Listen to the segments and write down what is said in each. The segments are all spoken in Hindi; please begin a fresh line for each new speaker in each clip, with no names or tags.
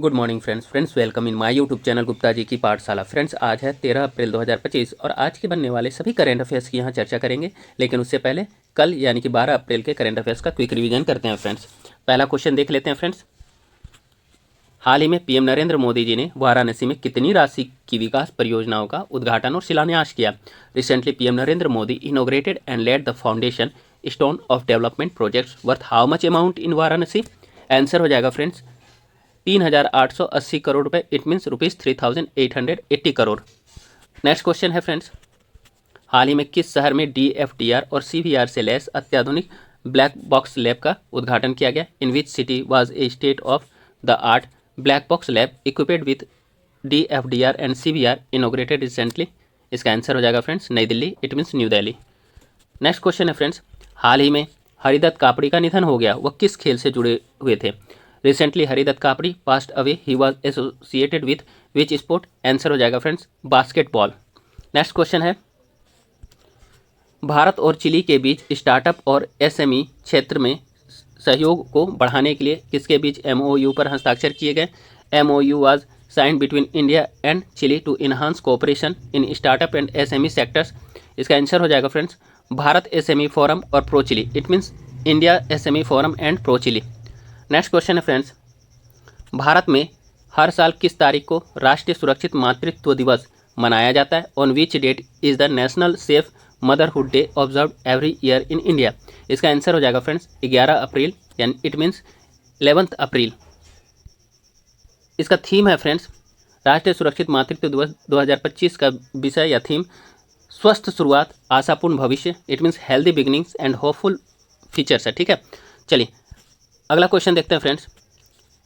Good morning friends welcome in my YouTube channel Gupta ji की पाठशाला। फ्रेंड्स आज है 13 अप्रैल 2025 और आज के बनने वाले सभी करंट अफेयर्स की यहाँ चर्चा करेंगे। लेकिन उससे पहले कल यानी कि 12 अप्रैल के करंट अफेयर्स का क्विक रिवीजन करते हैं फ्रेंड्स। पहला क्वेश्चन देख लेते हैं फ्रेंड्स। हाल ही में पीएम नरेंद्र मोदी जी ने वाराणसी में कितनी राशि की विकास परियोजनाओं का उद्घाटन और शिलान्यास किया? Recently PM Narendra Modi inaugurated and laid the foundation stone of development projects worth how much amount in Varanasi? Answer हो जाएगा फ्रेंड्स 3,880 करोड़ रुपए। It means ₹3,880 crore. Next question है फ्रेंड्स। हाल ही में किस शहर में DFDR और CVR से लैस अत्याधुनिक ब्लैक बॉक्स लैब का उद्घाटन किया गया? In which city was a state of the art black box lab equipped with DFDR and CVR inaugurated recently? इसका आंसर हो जाएगा friends Nai Delhi. It means New Delhi. Next question है फ्रेंड्स। हाल ही में हरिदत्त कापड़ी का निधन हो गया, वह किस खेल से जुड़े हुए थे? Recently Haridatt Kapri passed away, he was associated with which sport? Answer हो जाएगा फ्रेंड्स बास्केटबॉल। नेक्स्ट क्वेश्चन है। भारत और चिली के बीच स्टार्टअप और SME क्षेत्र में सहयोग को बढ़ाने के लिए किसके बीच MOU पर हस्ताक्षर किए गए? MOU was signed between India and Chile to enhance cooperation in startup and SME sectors. इसका आंसर हो जाएगा फ्रेंड्स भारत SME फोरम और pro Chile. It means India SME forum and pro Chile. Next question है फ्रेंड्स। भारत में हर साल किस तारीख को राष्ट्रीय सुरक्षित मातृत्व दिवस मनाया जाता है? On which date is the National Safe Motherhood Day observe every year in India? इसका आंसर हो जाएगा फ्रेंड्स 11 अप्रैल यानी इट मीन्स 11 अप्रैल। इसका थीम है फ्रेंड्स राष्ट्रीय सुरक्षित मातृत्व दिवस 2025 का विषय या थीम स्वस्थ शुरुआत आशापूर्ण भविष्य। It means healthy beginnings and hopeful futures है। ठीक है, चलिए अगला क्वेश्चन देखते हैं फ्रेंड्स।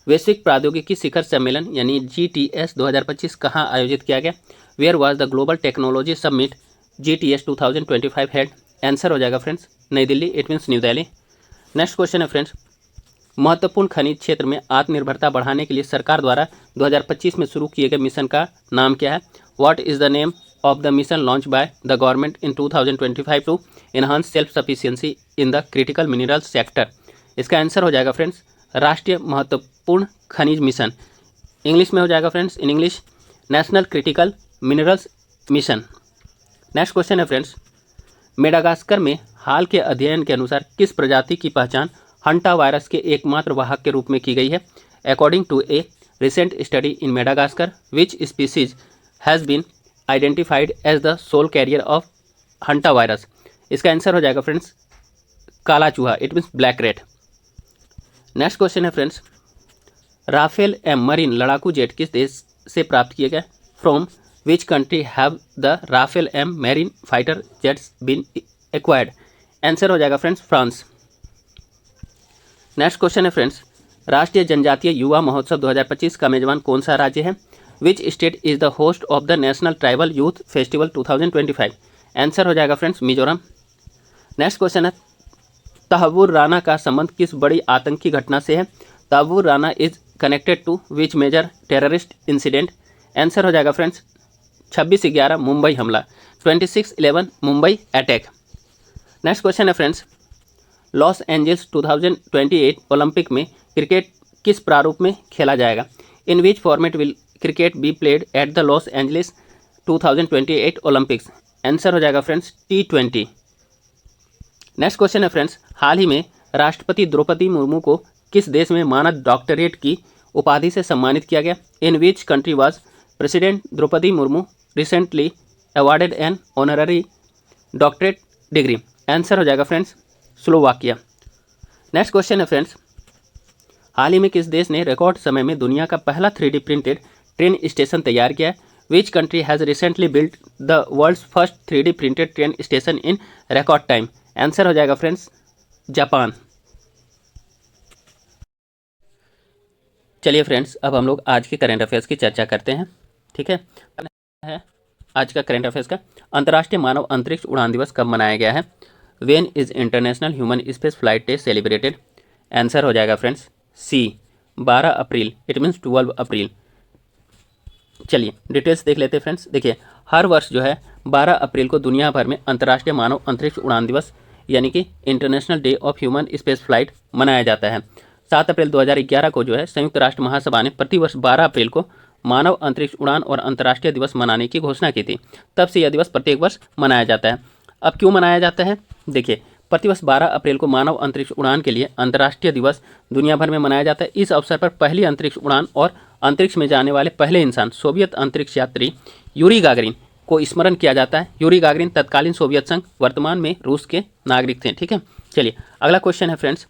वैश्विक प्रौद्योगिकी शिखर सम्मेलन यानी GTS 2025 कहाँ आयोजित किया गया? Where was the Global Technology Summit GTS 2025 held? Answer हो जाएगा friends Nai Delhi. It means New Delhi. Next question है फ्रेंड्स। महत्वपूर्ण खनिज क्षेत्र में आत्मनिर्भरता बढ़ाने के लिए सरकार द्वारा 2025 में शुरू किए गए मिशन का नाम क्या है? What is the name of the mission launch by the government in 2025 to enhance self sufficiency in the critical mineral sector? इसका आंसर हो जाएगा फ्रेंड्स राष्ट्रीय महत्वपूर्ण खनिज मिशन। इंग्लिश में हो जाएगा friends in English national critical minerals mission. Next question है फ्रेंड्स। मेडागास्कर में हाल के अध्ययन के अनुसार किस प्रजाति की पहचान हंटा वायरस के एकमात्र वाहक के रूप में की गई है? According to a recent study in Madagascar which species has been identified as the sole carrier of hanta virus? इसका आंसर हो जाएगा फ्रेंड्स काला चूहा। It means black rat. Next question है फ्रेंड्स। राफेल मरीन लड़ाकू जेट किस देश से प्राप्त किए गए? From which country have the Rafale marine fighter jets been acquired? Answer हो जाएगा फ्रेंड्स फ्रांस। नेक्स्ट क्वेश्चन है फ्रेंड्स। राष्ट्रीय जनजातीय युवा महोत्सव 2025 का मेजबान कौन सा राज्य है? Which state is the host of the national tribal youth festival 2025? Answer हो जाएगा फ्रेंड्स मिजोरम। नेक्स्ट क्वेश्चन है। तहव्वुर राना का संबंध किस बड़ी आतंकी घटना से है? Tahawwur Rana is connected to which major terrorist incident? Answer हो जाएगा फ्रेंड्स 26/11 मुंबई हमला 26/11 मुंबई अटैक। नेक्स्ट क्वेश्चन है फ्रेंड्स। लॉस एंजल्स 2028 ओलंपिक में क्रिकेट किस प्रारूप में खेला जाएगा? In which format will cricket be played at the Los Angeles 2028 Olympics? Answer हो जाएगा फ्रेंड्स T20। नेक्स्ट क्वेश्चन है फ्रेंड्स। हाल ही में राष्ट्रपति द्रौपदी मुर्मू को किस देश में मानद डॉक्टरेट की उपाधि से सम्मानित किया गया? In which country was president Droupadi Murmu recently awarded an honorary doctorate degree? Answer हो जाएगा फ्रेंड्स स्लोवाकिया। नेक्स्ट क्वेश्चन है फ्रेंड्स। हाल ही में किस देश ने रिकॉर्ड समय में दुनिया का पहला 3D प्रिंटेड ट्रेन स्टेशन तैयार किया है? Which country has recently built the world's first 3D printed train station in record time? Answer हो जाएगा फ्रेंड्स जापान। चलिए फ्रेंड्स अब हम लोग आज के करंट अफेयर्स की चर्चा करते हैं। ठीक है, आज का करंट अफेयर्स का अंतर्राष्ट्रीय मानव अंतरिक्ष उड़ान दिवस कब मनाया गया है? When is international human space flight day celebrated? Answer हो जाएगा friends C 12 April. It means 12 अप्रैल। चलिए डिटेल्स देख लेते हैं फ्रेंड्स। देखिए हर वर्ष जो है 12 अप्रैल को दुनिया भर में अंतर्राष्ट्रीय मानव अंतरिक्ष उड़ान दिवस यानी कि international day of human space flight मनाया जाता है। 7 अप्रैल 2011 को जो है संयुक्त राष्ट्र महासभा ने प्रतिवर्ष 12 अप्रैल को मानव अंतरिक्ष उड़ान और अंतर्राष्ट्रीय दिवस मनाने की घोषणा की थी। तब से यह दिवस प्रत्येक वर्ष मनाया जाता है। अब क्यों मनाया जाता है? देखिए, प्रतिवर्ष 12 अप्रैल को मानव अंतरिक्ष उड़ान के लिए अंतर्राष्ट्रीय दिवस दुनिया भर में मनाया जाता है। इस अवसर पर पहली अंतरिक्ष उड़ान और अंतरिक्ष में जाने वाले पहले इंसान सोवियत अंतरिक्ष यात्री यूरी गागरिन को स्मरण किया जाता है। यूरी गागरिन तत्कालीन सोवियत संघ, वर्तमान में रूस के नागरिक थे। ठीक है, चलिए अगला क्वेश्चन है फ्रेंड्स,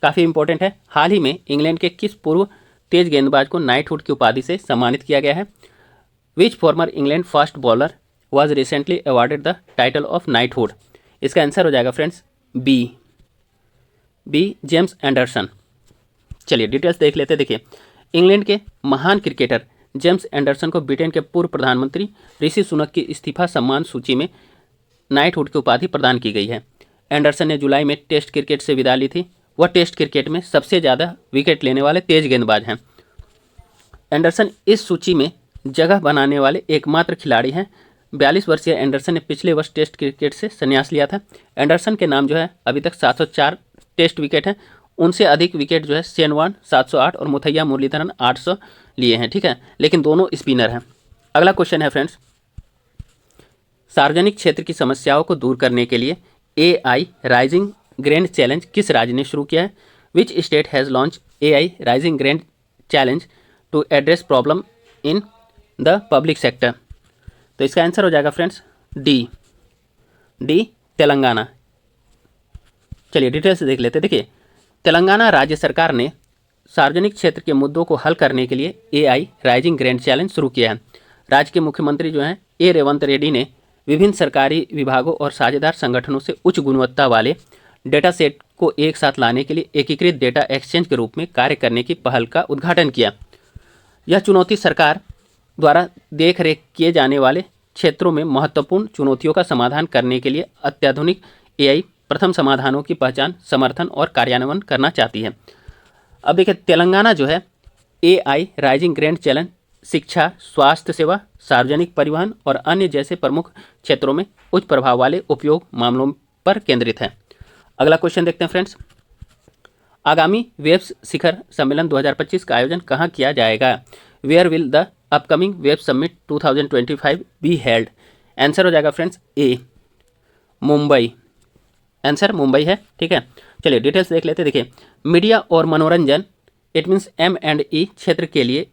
काफ़ी इंपॉर्टेंट है। हाल ही में इंग्लैंड के किस पूर्व तेज गेंदबाज को नाइटहुड की उपाधि से सम्मानित किया गया है? Which former England fast bowler was recently awarded the title of knighthood? इसका आंसर हो जाएगा फ्रेंड्स बी जेम्स एंडरसन। चलिए डिटेल्स देख लेते। देखिए, इंग्लैंड के महान क्रिकेटर जेम्स एंडरसन को ब्रिटेन के पूर्व प्रधानमंत्री ऋषि सुनक की इस्तीफा सम्मान सूची में नाइटहुड की उपाधि प्रदान की गई है। एंडरसन ने जुलाई में टेस्ट क्रिकेट से विदा ली थी। वह टेस्ट क्रिकेट में सबसे ज़्यादा विकेट लेने वाले तेज गेंदबाज हैं। एंडरसन इस सूची में जगह बनाने वाले एकमात्र खिलाड़ी हैं। 42 वर्षीय एंडरसन ने पिछले वर्ष टेस्ट क्रिकेट से संन्यास लिया था। एंडरसन के नाम जो है अभी तक 704 टेस्ट विकेट हैं। उनसे अधिक विकेट जो है शेन वॉर्न 708 और मुथैया मुरलीधरन 800 लिए हैं। ठीक है, लेकिन दोनों स्पिनर हैं। अगला क्वेश्चन है फ्रेंड्स, सार्वजनिक क्षेत्र की समस्याओं को दूर करने के लिए AI राइजिंग ग्रैंड चैलेंज किस राज्य ने शुरू किया है? Which state has launch AI rising grand challenge to address problem in the public sector? तो इसका आंसर हो जाएगा फ्रेंड्स डी तेलंगाना। चलिए डिटेल्स देख लेते। देखिए, तेलंगाना राज्य सरकार ने सार्वजनिक क्षेत्र के मुद्दों को हल करने के लिए AI राइजिंग ग्रैंड चैलेंज शुरू किया है। राज्य के मुख्यमंत्री जो हैं रेवंत रेड्डी ने विभिन्न सरकारी विभागों और साझेदार संगठनों से उच्च गुणवत्ता वाले डेटा सेट को एक साथ लाने के लिए एकीकृत डेटा एक्सचेंज के रूप में कार्य करने की पहल का उद्घाटन किया। यह चुनौती सरकार द्वारा देख रेख किए जाने वाले क्षेत्रों में महत्वपूर्ण चुनौतियों का समाधान करने के लिए अत्याधुनिक AI प्रथम समाधानों की पहचान, समर्थन और कार्यान्वयन करना चाहती है। अब देखिए, तेलंगाना जो है AI राइजिंग ग्रैंड चैलेंज शिक्षा, स्वास्थ्य सेवा, सार्वजनिक परिवहन और अन्य जैसे प्रमुख क्षेत्रों में उच्च प्रभाव वाले उपयोग मामलों पर केंद्रित है। अगला क्वेश्चन देखते हैं फ्रेंड्स, आगामी वेब्स शिखर सम्मेलन 2025 का आयोजन कहाँ किया जाएगा? वेयर विल द अपकमिंग वेब समिट 2025 बी हेल्ड? आंसर हो जाएगा फ्रेंड्स मुंबई। आंसर मुंबई है। ठीक है, चलिए डिटेल्स देख लेते। देखिए, मीडिया और मनोरंजन इट मीन्स M&E क्षेत्र के लिए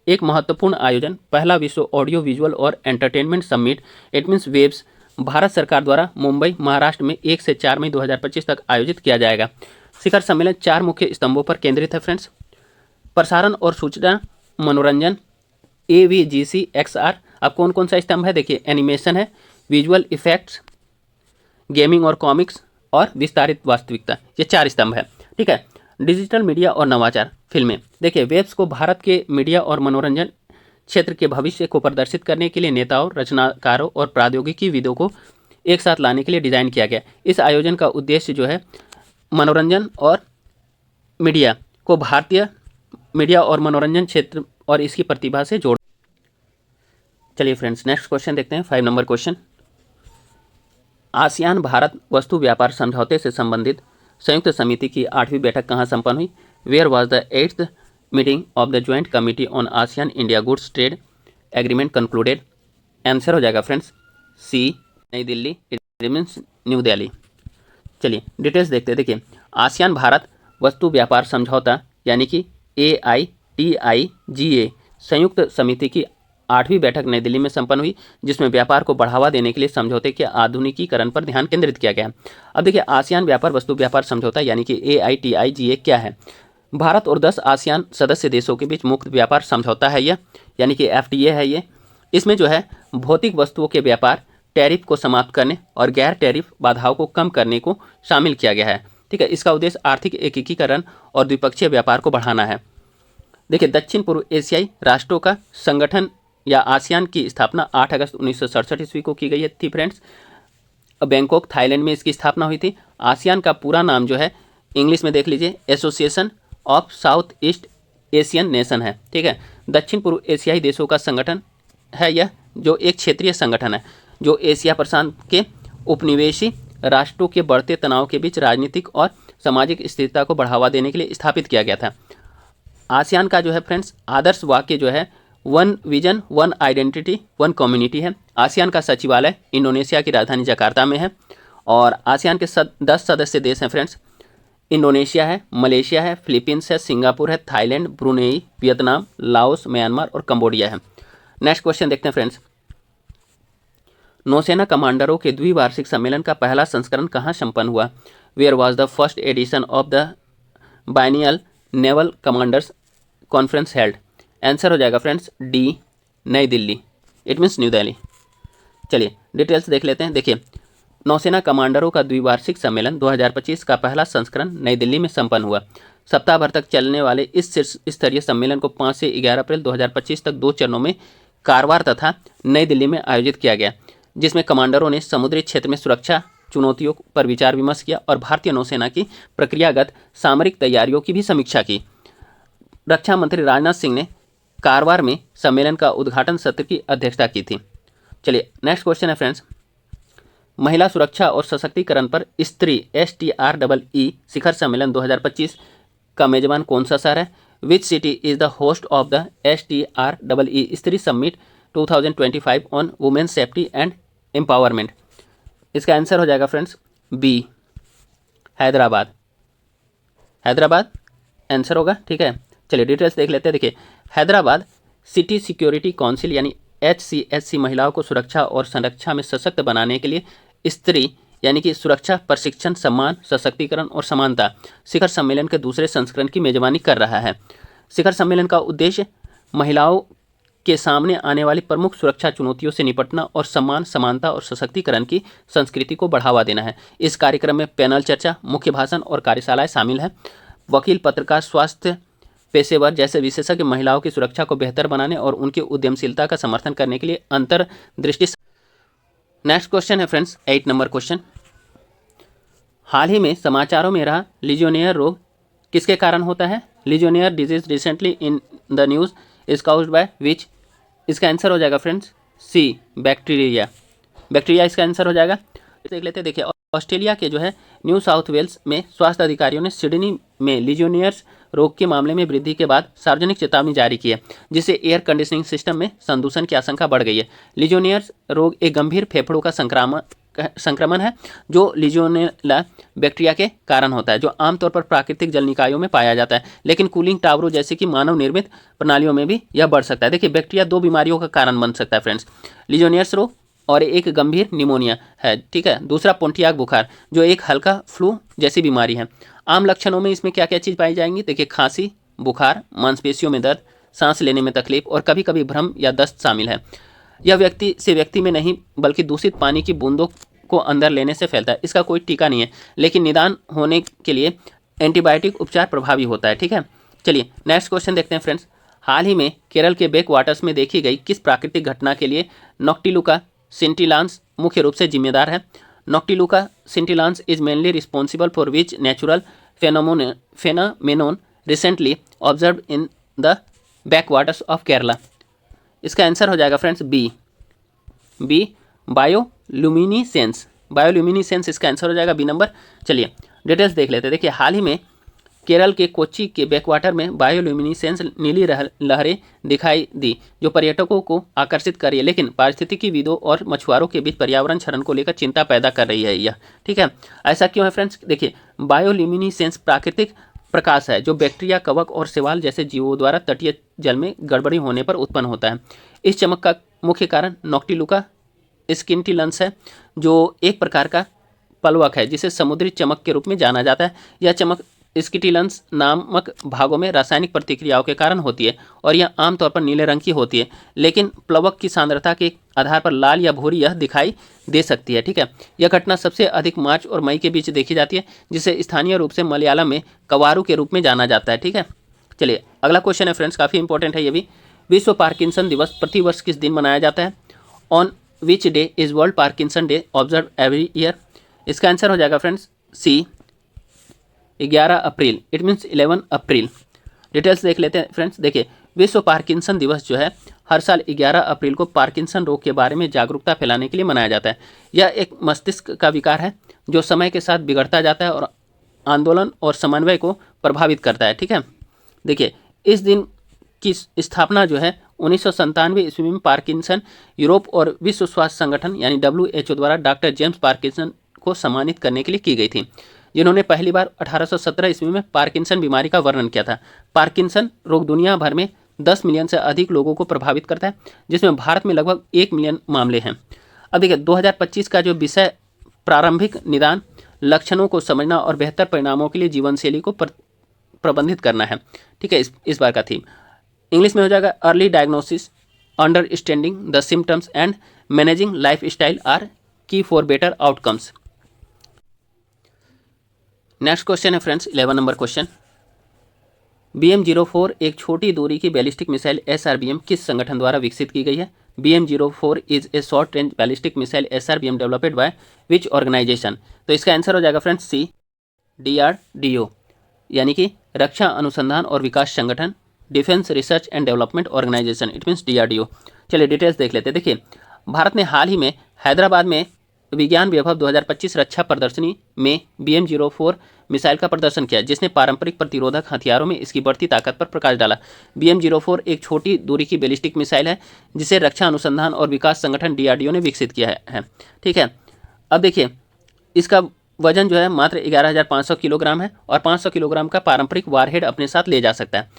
एक महत्वपूर्ण आयोजन, पहला विश्व ऑडियो विजुअल और entertainment summit it means WAVES Bharat सरकार द्वारा मुंबई, महाराष्ट्र में 1 से 4 मई 2025 तक आयोजित किया जाएगा। शिखर सम्मेलन 4 मुख्य स्तंभों पर केंद्रित है फ्रेंड्स। प्रसारण और सूचना मनोरंजन AVGC XR। अब कौन कौन सा स्तंभ है? देखिए, एनिमेशन है, विजुअल इफेक्ट्स, गेमिंग और कॉमिक्स और विस्तारित वास्तविकता, ये 4 स्तंभ है। ठीक है, डिजिटल मीडिया और नवाचार, फिल्में। देखिए, वेब्स को भारत के मीडिया और मनोरंजन क्षेत्र के भविष्य को प्रदर्शित करने के लिए नेताओं, रचनाकारों और प्रौद्योगिकी विदों को एक साथ लाने के लिए डिज़ाइन किया गया। इस आयोजन का उद्देश्य जो है मनोरंजन और मीडिया को भारतीय मीडिया और मनोरंजन क्षेत्र और इसकी प्रतिभा से जोड़। चलिए फ्रेंड्स, नेक्स्ट क्वेश्चन देखते हैं, 5 नंबर क्वेश्चन। आसियान भारत वस्तु व्यापार समझौते से संबंधित संयुक्त समिति की 8वीं बैठक कहाँ संपन्न हुई? Where was the 8th meeting of the joint committee on ASEAN India goods trade agreement concluded? Answer हो जाएगा friends C Nai Delhi, it means New Delhi. चलिए डिटेल्स देखते हैं। देखिए, आसियान भारत वस्तु व्यापार समझौता यानी कि AITIGA संयुक्त समिति की 8वीं बैठक नई दिल्ली में संपन्न हुई, जिसमें व्यापार को बढ़ावा देने के लिए समझौते के आधुनिकीकरण पर ध्यान केंद्रित किया गया। अब देखिए, आसियान व्यापार वस्तु व्यापार समझौता यानी कि AITIGA क्या है? भारत और 10 आसियान सदस्य देशों के बीच मुक्त व्यापार समझौता है यह, यानी कि FTA है ये। इसमें जो है भौतिक वस्तुओं के व्यापार, टैरिफ को समाप्त करने और गैर टैरिफ बाधाओं को कम करने को शामिल किया गया है। ठीक है, इसका उद्देश्य आर्थिक एकीकरण और द्विपक्षीय व्यापार को बढ़ाना है। देखिए, दक्षिण पूर्व एशियाई राष्ट्रों का संगठन या आसियान की स्थापना 8 अगस्त 1967 ईस्वी को की गई थी फ्रेंड्स। बैंकॉक, थाईलैंड में इसकी स्थापना हुई थी। आसियान का पूरा नाम जो है इंग्लिश में देख लीजिए, association of south east Asian nation है। ठीक है, दक्षिण पूर्व एशियाई देशों का संगठन है यह, जो एक क्षेत्रीय संगठन है जो एशिया प्रशांत के उपनिवेशी राष्ट्रों के बढ़ते तनाव के बीच राजनीतिक और सामाजिक स्थिरता को बढ़ावा देने के लिए स्थापित किया गया था। आसियान का जो है फ्रेंड्स आदर्श वाक्य जो है one vision one identity one community है। आसियान का सचिवालय इंडोनेशिया की राजधानी जकार्ता में है। और आसियान के 10 सदस्य देश हैं फ्रेंड्स, इंडोनेशिया है, मलेशिया है, फिलीपींस है, सिंगापुर है, Thailand, Brunei, Vietnam, Laos, Myanmar और कंबोडिया है। नेक्स्ट क्वेश्चन देखते हैं फ्रेंड्स, नौसेना कमांडरों के द्विवार्षिक सम्मेलन का पहला संस्करण कहाँ संपन्न हुआ? Where was the first edition of the biennial naval commanders conference held? Answer हो जाएगा friends D, Nai Delhi. It means New Delhi. चलिए डिटेल्स देख लेते हैं। देखिए, नौसेना कमांडरों का द्विवार्षिक सम्मेलन 2025 का पहला संस्करण नई दिल्ली में संपन्न हुआ। सप्ताह भर तक चलने वाले इस शीर्ष स्तरीय सम्मेलन को 5 से 11 अप्रैल 2025 तक 2 चरणों में कारवार तथा नई दिल्ली में आयोजित किया गया, जिसमें कमांडरों ने समुद्री क्षेत्र में सुरक्षा चुनौतियों पर विचार विमर्श किया और भारतीय नौसेना की प्रक्रियागत सामरिक तैयारियों की भी समीक्षा की। रक्षा मंत्री राजनाथ सिंह ने कारवार में सम्मेलन का उद्घाटन सत्र की अध्यक्षता की थी। चलिए नेक्स्ट क्वेश्चन है फ्रेंड्स, महिला सुरक्षा और सशक्तिकरण पर स्त्री STREE शिखर सम्मेलन 2025 का मेजबान कौन सा शहर है? Which city is the host of the STREE Stree summit 2025 on women safety and empowerment? इसका आंसर हो जाएगा friends B, Hyderabad. Hyderabad answer होगा, ठीक है। चलिए डिटेल्स देख लेते हैं। देखिए, हैदराबाद सिटी सिक्योरिटी काउंसिल यानी HCSC महिलाओं को सुरक्षा और संरक्षा में सशक्त बनाने के लिए स्त्री यानी कि सुरक्षा प्रशिक्षण सम्मान सशक्तिकरण और समानता शिखर सम्मेलन के दूसरे संस्करण की मेजबानी कर रहा है। शिखर सम्मेलन का उद्देश्य महिलाओं के सामने आने वाली प्रमुख सुरक्षा चुनौतियों से निपटना और सम्मान समानता और सशक्तिकरण की संस्कृति को बढ़ावा देना है। इस कार्यक्रम में पैनल चर्चा, मुख्य भाषण और कार्यशालाएं शामिल हैं। वकील, पत्रकार, स्वास्थ्य पेशेवर जैसे विशेषज्ञ महिलाओं की सुरक्षा को बेहतर बनाने और उनकी उद्यमशीलता का समर्थन करने के लिए अंतर्दृष्टि। नेक्स्ट क्वेश्चन है फ्रेंड्स 8 नंबर क्वेश्चन, हाल ही में समाचारों में रहा लीजियोनियर रोग किसके कारण होता है? Legionnaire disease recently in the news is caused by which? इसका आंसर हो जाएगा फ्रेंड्स सी, बैक्टीरिया। बैक्टीरिया इसका आंसर हो जाएगा। देख लेते हैं। देखिए, ऑस्ट्रेलिया के जो है न्यू साउथ वेल्स में स्वास्थ्य अधिकारियों ने सिडनी में लीजियोनियर्स रोग के मामले में वृद्धि के बाद सार्वजनिक चेतावनी जारी की है, जिससे एयर कंडीशनिंग सिस्टम में संदूषण की आशंका बढ़ गई है। लीजियोनियर्स रोग एक गंभीर फेफड़ों का संक्रमण है जो लीजियोनेला बैक्टीरिया के कारण होता है, जो आमतौर पर प्राकृतिक जल निकायों में पाया जाता है, लेकिन कूलिंग टावरों जैसे कि मानव निर्मित प्रणालियों में भी यह बढ़ सकता है। देखिए, बैक्टीरिया 2 बीमारियों का कारण बन सकता है फ्रेंड्स, लीजियोनियर्स रोग और एक गंभीर निमोनिया है, ठीक है। दूसरा पोंटियाक बुखार जो एक हल्का फ्लू जैसी बीमारी है। आम लक्षणों में इसमें क्या क्या चीज़ पाई जाएंगी? देखिए, खांसी, बुखार, मांसपेशियों में दर्द, सांस लेने में तकलीफ और कभी कभी भ्रम या दस्त शामिल है। यह व्यक्ति से व्यक्ति में नहीं बल्कि दूषित पानी की बूंदों को अंदर लेने से फैलता है। इसका कोई टीका नहीं है, लेकिन निदान होने के लिए एंटीबायोटिक उपचार प्रभावी होता है, ठीक है। चलिए नेक्स्ट क्वेश्चन देखते हैं फ्रेंड्स, हाल ही में केरल के बैक वाटर्स में देखी गई किस प्राकृतिक घटना के लिए नॉक्टिलुका सिंटिलांस मुख्य रूप से जिम्मेदार है? Noctiluca scintillans is mainly responsible for which natural phenomenon recently observe in the back waters of Kerala? इसका आंसर हो जाएगा फ्रेंड्स बी, बायोल्यूमिनिसेंस। बायोल्यूमिनिसेंस इसका आंसर हो जाएगा बी नंबर। चलिए डिटेल्स देख लेते हैं। देखिए, हाल ही में केरल के कोच्चि के बैकवाटर में बायोल्यूमिनिसेंस नीली लहरें दिखाई दी, जो पर्यटकों को आकर्षित कर रही है, लेकिन पारिस्थितिकीविदों और मछुआरों के बीच पर्यावरण क्षरण को लेकर चिंता पैदा कर रही है यह, ठीक है। ऐसा क्यों है फ्रेंड्स? देखिए, बायोल्यूमिनिसेंस प्राकृतिक प्रकाश है जो बैक्टीरिया, कवक और शैवाल जैसे जीवों द्वारा तटीय जल में गड़बड़ी होने पर उत्पन्न होता है। इस चमक का मुख्य कारण नॉक्टिलुका स्किंटिलंस है, जो एक प्रकार का पलवक है जिसे समुद्री चमक के रूप में जाना जाता है। यह चमक स्किटिलंस नामक भागों में रासायनिक प्रतिक्रियाओं के कारण होती है और यह आमतौर पर नीले रंग की होती है, लेकिन प्लवक की सांद्रता के आधार पर लाल या भूरी यह दिखाई दे सकती है, ठीक है। यह घटना सबसे अधिक मार्च और मई के बीच देखी जाती है, जिसे स्थानीय रूप से मलयालम में कवारू के रूप में जाना जाता है, ठीक है। चलिए अगला क्वेश्चन है फ्रेंड्स, काफ़ी इंपॉर्टेंट है ये भी। विश्व पार्किंसन दिवस प्रतिवर्ष किस दिन मनाया जाता है? On which day is World Parkinson Day observe every year? इसका आंसर हो जाएगा फ्रेंड्स सी, 11 अप्रैल। It means 11 April. डिटेल्स देख लेते हैं फ्रेंड्स। देखिए, विश्व पार्किंसन दिवस जो है हर साल 11 अप्रैल को पार्किंसन रोग के बारे में जागरूकता फैलाने के लिए मनाया जाता है। यह एक मस्तिष्क का विकार है जो समय के साथ बिगड़ता जाता है और आंदोलन और समन्वय को प्रभावित करता है। ठीक है, देखिए इस दिन की स्थापना जो है 1997 ईस्वी में पार्किंसन यूरोप और विश्व स्वास्थ्य संगठन यानी WHO द्वारा डॉक्टर जेम्स पार्किंसन को सम्मानित करने के लिए की गई थी, जिन्होंने पहली बार 1817 ईस्वी में पार्किंसन बीमारी का वर्णन किया था। पार्किंसन रोग दुनिया भर में 10 मिलियन से अधिक लोगों को प्रभावित करता है, जिसमें भारत में लगभग 1 मिलियन मामले हैं। अब देखिए 2025 का जो विषय प्रारंभिक निदान, लक्षणों को समझना और बेहतर परिणामों के लिए जीवन शैली को प्रबंधित करना है। ठीक है, इस बार का थीम इंग्लिश में हो जाएगा early diagnosis, understanding the symptoms and managing life style are key for better outcomes. Next question है फ्रेंड्स 11 नंबर क्वेश्चन। BM-04 एक छोटी दूरी की बैलिस्टिक मिसाइल SRBM किस संगठन द्वारा विकसित की गई है? BM-04 is a short range ballistic missile SRBM developed by which organisation? तो इसका आंसर हो जाएगा फ्रेंड्स सी, DRDO, यानी कि रक्षा अनुसंधान और विकास संगठन, defence research and development organisation, it means DRDO। चलिए डिटेल्स देख लेते हैं। देखिए भारत ने हाल ही में हैदराबाद में विज्ञान वैभव 2025 रक्षा प्रदर्शनी में BM-04 मिसाइल का प्रदर्शन किया, जिसने पारंपरिक प्रतिरोधक हथियारों में इसकी बढ़ती ताकत पर प्रकाश डाला। BM-04 एक छोटी दूरी की बैलिस्टिक मिसाइल है जिसे रक्षा अनुसंधान और विकास संगठन DRDO ने विकसित किया है। ठीक है, अब देखिए इसका वजन जो है मात्र 11,500 किलोग्राम है और 500 किलोग्राम का पारंपरिक वारहेड अपने साथ ले जा सकता है।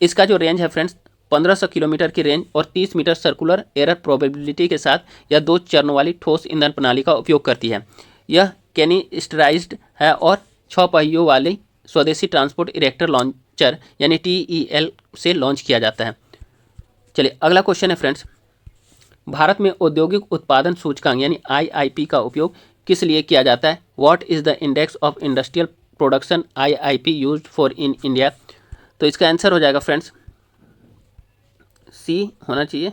इसका जो रेंज है फ्रेंड्स 1500 किलोमीटर की रेंज और 30 मीटर सर्कुलर एरर प्रोबेबिलिटी के साथ यह 2 चरणों वाली ठोस ईंधन प्रणाली का उपयोग करती है। यह कैनिस्टराइज्ड है और 6 पहियों वाली स्वदेशी ट्रांसपोर्ट इरेक्टर लॉन्चर यानी TEL से लॉन्च किया जाता है। चलिए अगला क्वेश्चन है फ्रेंड्स, भारत में औद्योगिक उत्पादन सूचकांक यानी IIP का उपयोग किस लिए किया जाता है? What is the index of industrial production IIP used for in India? तो इसका आंसर हो जाएगा फ्रेंड्स सी होना चाहिए।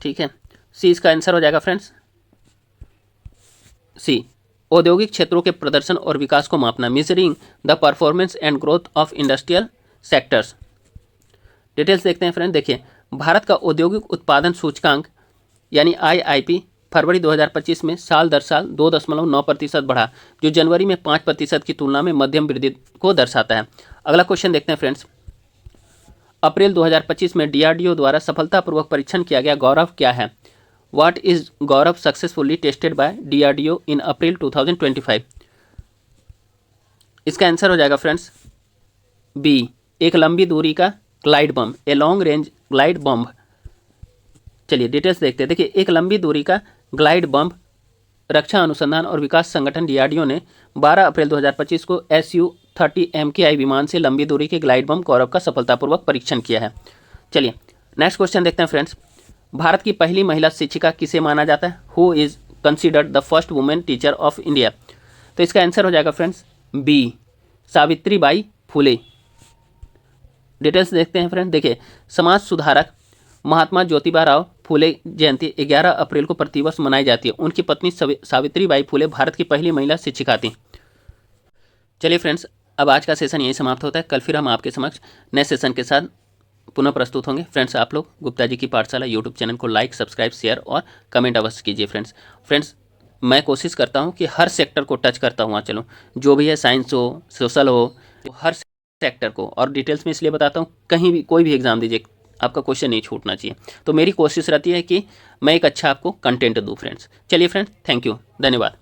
ठीक है, सी इसका आंसर हो जाएगा फ्रेंड्स सी, औद्योगिक क्षेत्रों के प्रदर्शन और विकास को मापना, measuring the performance and growth of industrial sectors. Details देखते हैं फ्रेंड। देखिए भारत का औद्योगिक उत्पादन सूचकांक यानी IIP फरवरी 2025 में साल दर साल 2.9% बढ़ा, जो जनवरी में 5% की तुलना में मध्यम वृद्धि को दर्शाता है। अगला क्वेश्चन देखते हैं फ्रेंड्स, अप्रैल 2025 में DRDO द्वारा सफलतापूर्वक परीक्षण किया गया गौरव क्या है? What is Gaurav successfully tested by DRDO इन अप्रैल 2025? इसका आंसर हो जाएगा फ्रेंड्स बी, एक लंबी दूरी का glide bomb, a long range glide bomb. चलिए डिटेल्स देखते हैं। देखिए एक लंबी दूरी का ग्लाइड बम रक्षा अनुसंधान और विकास संगठन DRDO ने 12 अप्रैल 2025 को Su-30 MKI विमान से लंबी दूरी के ग्लाइड बम गौरव का सफलतापूर्वक परीक्षण किया है। चलिए नेक्स्ट क्वेश्चन देखते हैं फ्रेंड्स, भारत की पहली महिला शिक्षिका किसे माना जाता है? Who is considered the first women teacher of India? तो इसका आंसर हो जाएगा friends B, Savitribai Phule. Details देखते हैं फ्रेंड। देखिए समाज सुधारक महात्मा ज्योतिबा राव फुले जयंती 11 अप्रैल को प्रतिवर्ष मनाई जाती है। उनकी पत्नी सावित्रीबाई फुले भारत की पहली महिला शिक्षिका थी। चलिए फ्रेंड्स, अब आज का सेशन यही समाप्त होता है। कल फिर हम आपके समक्ष नए सेशन के साथ पुनः प्रस्तुत होंगे। फ्रेंड्स आप लोग गुप्ता जी की पाठशाला यूट्यूब चैनल को लाइक, सब्सक्राइब, शेयर और कमेंट अवश्य कीजिए। फ्रेंड्स मैं कोशिश करता हूँ कि हर सेक्टर को टच करता हुआ चलूँ, जो भी है साइंस हो, सोशल हो, हर सेक्टर को। और डिटेल्स में इसलिए बताता हूँ, कहीं भी कोई भी एग्जाम दीजिए आपका क्वेश्चन नहीं छूटना चाहिए। तो मेरी कोशिश रहती है कि मैं एक अच्छा आपको कंटेंट दूँ फ्रेंड्स। चलिए फ्रेंड्स, थैंक यू, धन्यवाद।